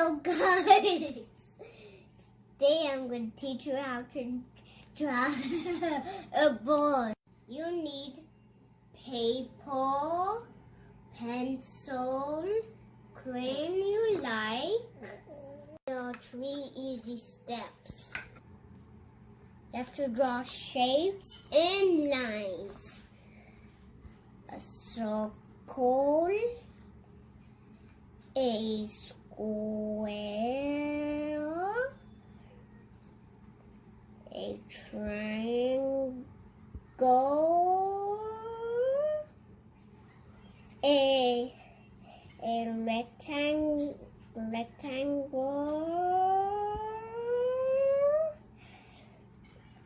Hello guys! Today I'm going to teach you how to draw a ball. You need paper, pencil, crayon you like. There are 3 easy steps. You have to draw shapes and lines. A circle, a square, a triangle, a rectangle,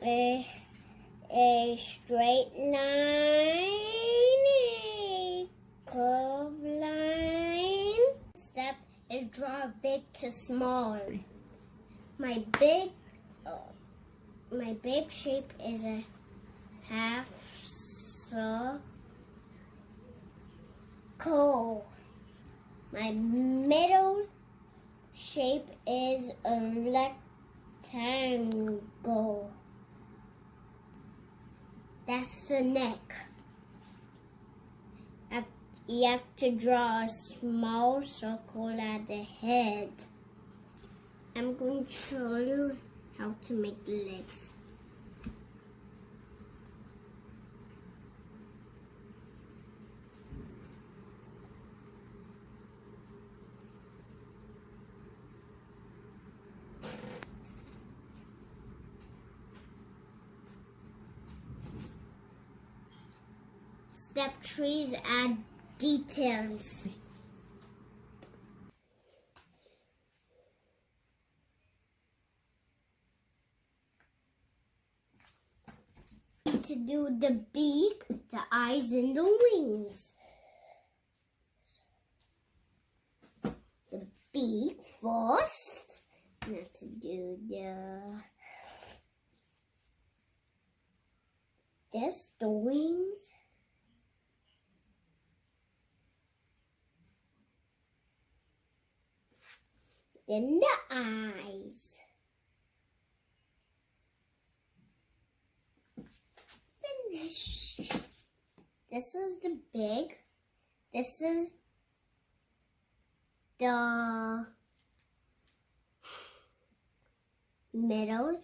a straight line, a curved line. Step is draw big to small. My big shape is a half circle. My middle shape is a rectangle. That's the neck. You have to draw a small circle at the head. I'm going to show you how to make the legs. Step 3 is add details. To do the beak, the eyes, and the wings. The beak first. You have to do the wings. Then the eyes. Finish. This is the big. This is the middle.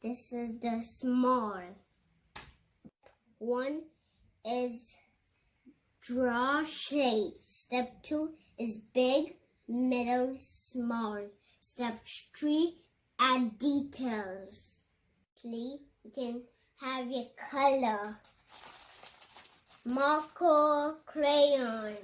This is the small. 1 is draw shapes. Step 2 is big, middle, small. Step 3, add details. You can have your color. Marker, crayon.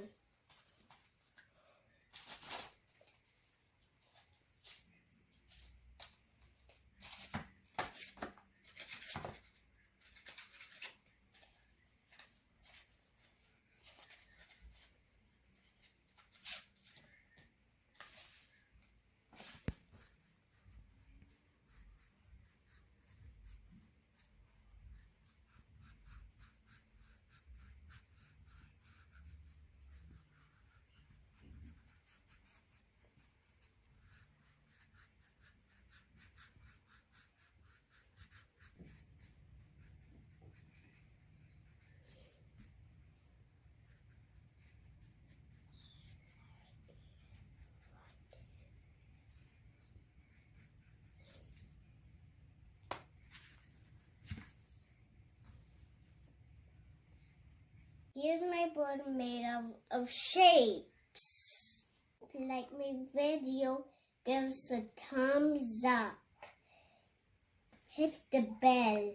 Here's my board made of shapes. If you like my video, give us a thumbs up. Hit the bell.